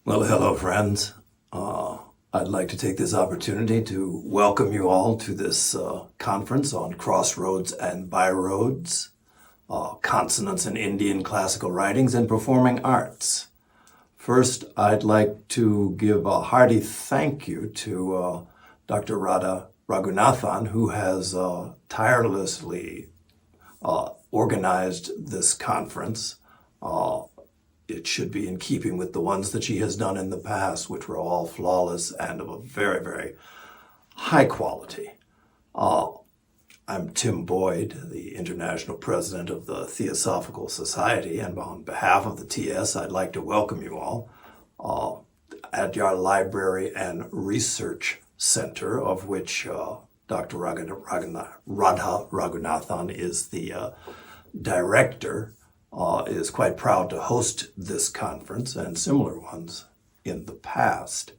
Well, hello, friends. I'd like to take this opportunity to welcome you all to this conference on crossroads and byroads, consonants in Indian classical writings and performing arts. First, I'd like to give a hearty thank you to Dr. Radha Raghunathan, who has tirelessly organized this conference. It should be in keeping with the ones that she has done in the past, which were all flawless and of a very, very high quality. I'm Tim Boyd, the International President of the Theosophical Society, and on behalf of the TS, I'd like to welcome you all at our Library and Research Center, of which Dr. Radha Raghunathan is the director. Is quite proud to host this conference and similar ones in the past.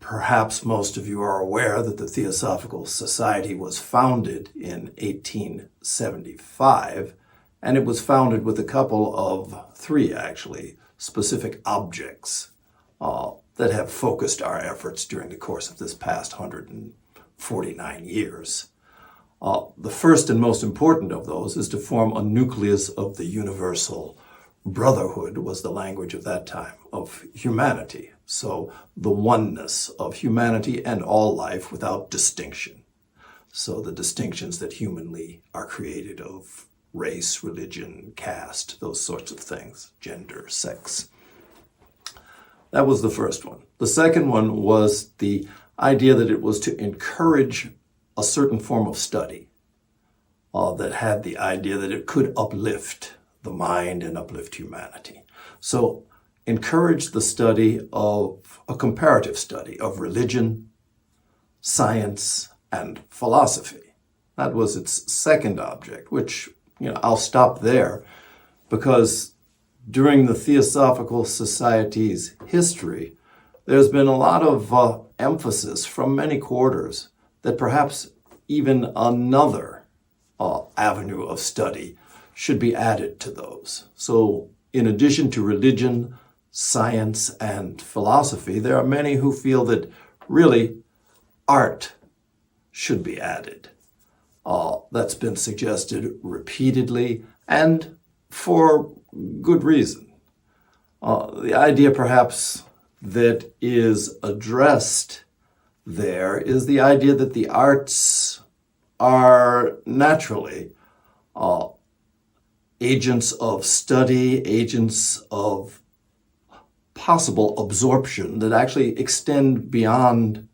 Perhaps most of you are aware that the Theosophical Society was founded in 1875, and it was founded with a couple of three, actually, specific objects that have focused our efforts during the course of this past 149 years. The first and most important of those is to form a nucleus of the universal brotherhood, was the language of that time, of humanity. So the oneness of humanity and all life without distinction. So the distinctions that humanly are created of race, religion, caste, those sorts of things, gender, sex. That was the first one. The second one was the idea that it was to encourage a certain form of study that had the idea that it could uplift the mind and uplift humanity. So encourage the study of a comparative study of religion, science, and philosophy. That was its second object, which, I'll stop there because during the Theosophical Society's history, there's been a lot of emphasis from many quarters that perhaps even another avenue of study should be added to those. So in addition to religion, science, and philosophy, there are many who feel that really art should be added. That's been suggested repeatedly and for good reason. The idea perhaps that is addressed there is the idea that the arts are naturally agents of study, agents of possible absorption that actually extend beyond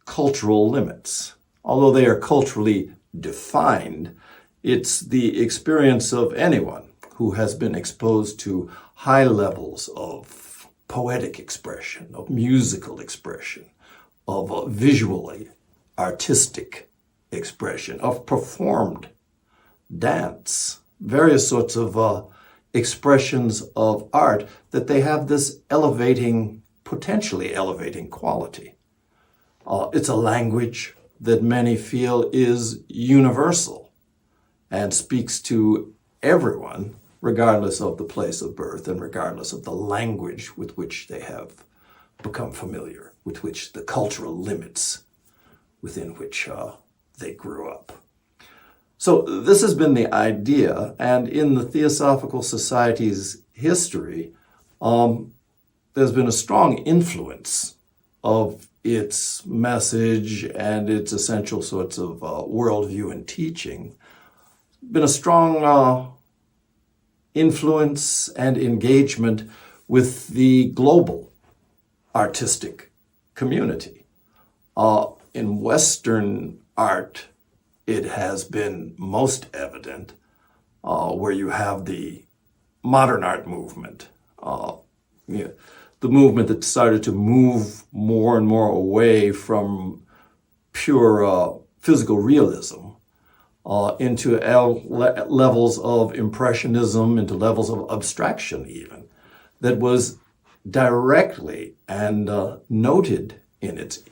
cultural limits. Although they are culturally defined, it's the experience of anyone who has been exposed to high levels of poetic expression, of musical expression, of a visually artistic expression, of performed dance, various sorts of expressions of art, that they have this potentially elevating quality. It's a language that many feel is universal and speaks to everyone, regardless of the place of birth and regardless of the language with which they have become familiar, with which the cultural limits within which they grew up. So this has been the idea, and in the Theosophical Society's history, there's been a strong influence of its message and its essential sorts of worldview and teaching. Been a strong influence and engagement with the global artistic community. In Western art, it has been most evident where you have the modern art movement, the movement that started to move more and more away from pure physical realism into levels of impressionism, into levels of abstraction even, that was directly and noted in its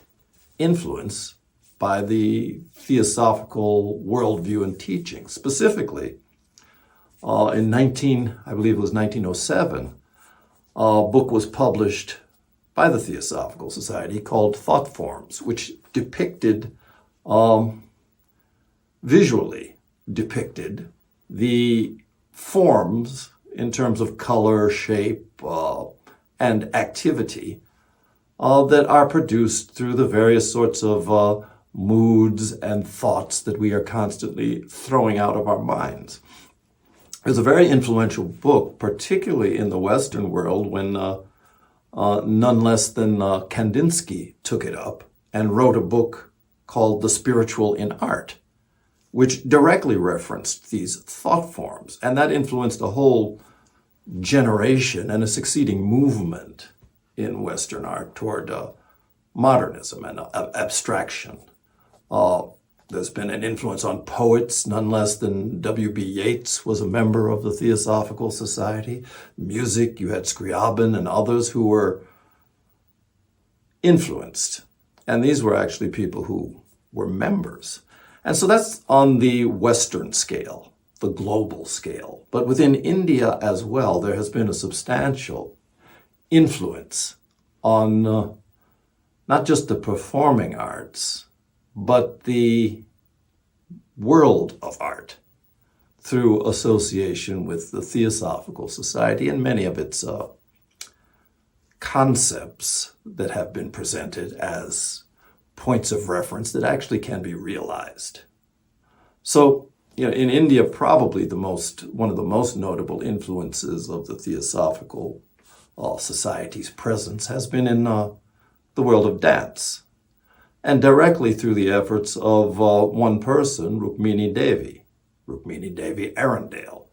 influence by the theosophical worldview and teaching. Specifically, I believe it was 1907, a book was published by the Theosophical Society called Thought Forms, which visually depicted the forms in terms of color, shape, and activity that are produced through the various sorts of moods and thoughts that we are constantly throwing out of our minds. It was a very influential book, particularly in the Western world, when none less than Kandinsky took it up and wrote a book called The Spiritual in Art, which directly referenced these thought forms. And that influenced a whole generation and a succeeding movement in Western art toward modernism and abstraction. There's been an influence on poets, none less than W.B. Yeats was a member of the Theosophical Society. Music, you had Scriabin and others who were influenced. And these were actually people who were members. And so that's on the Western scale, the global scale. But within India as well, there has been a substantial influence on not just the performing arts, but the world of art through association with the Theosophical Society and many of its concepts that have been presented as points of reference that actually can be realized. So, in India, probably one of the most notable influences of the Theosophical Society's presence has been in the world of dance, and directly through the efforts of one person, Rukmini Devi Arundel,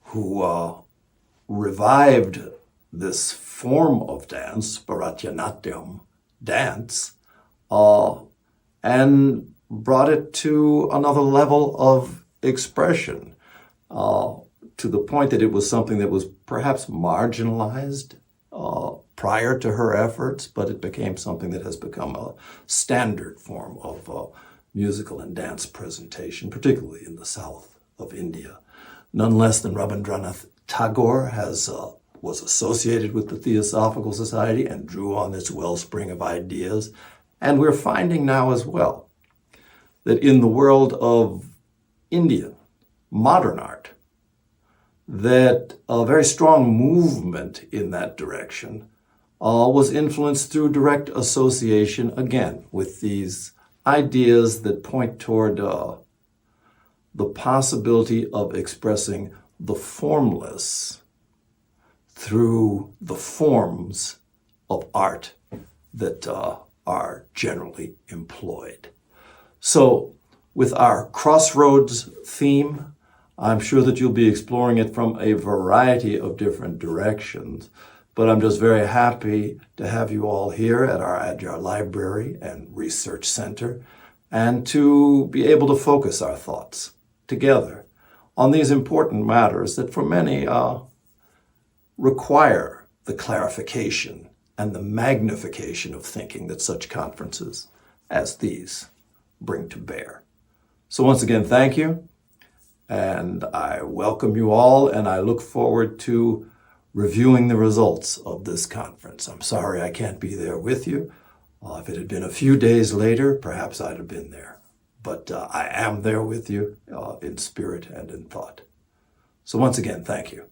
who revived this form of dance, Bharatanatyam dance, and brought it to another level of expression, to the point that it was something that was perhaps marginalized prior to her efforts, but it became something that has become a standard form of musical and dance presentation, particularly in the south of India. None less than Rabindranath Tagore was associated with the Theosophical Society and drew on its wellspring of ideas. And we're finding now as well that in the world of Indian modern art, that a very strong movement in that direction was influenced through direct association, again, with these ideas that point toward the possibility of expressing the formless through the forms of art that are generally employed. So with our Crossroads theme, I'm sure that you'll be exploring it from a variety of different directions, but I'm just very happy to have you all here at our Adyar Library and Research Center, and to be able to focus our thoughts together on these important matters that for many require the clarification and the magnification of thinking that such conferences as these bring to bear. So once again, thank you, and I welcome you all, and I look forward to reviewing the results of this conference. I'm sorry I can't be there with you. If it had been a few days later, perhaps I'd have been there. But I am there with you in spirit and in thought. So once again, thank you.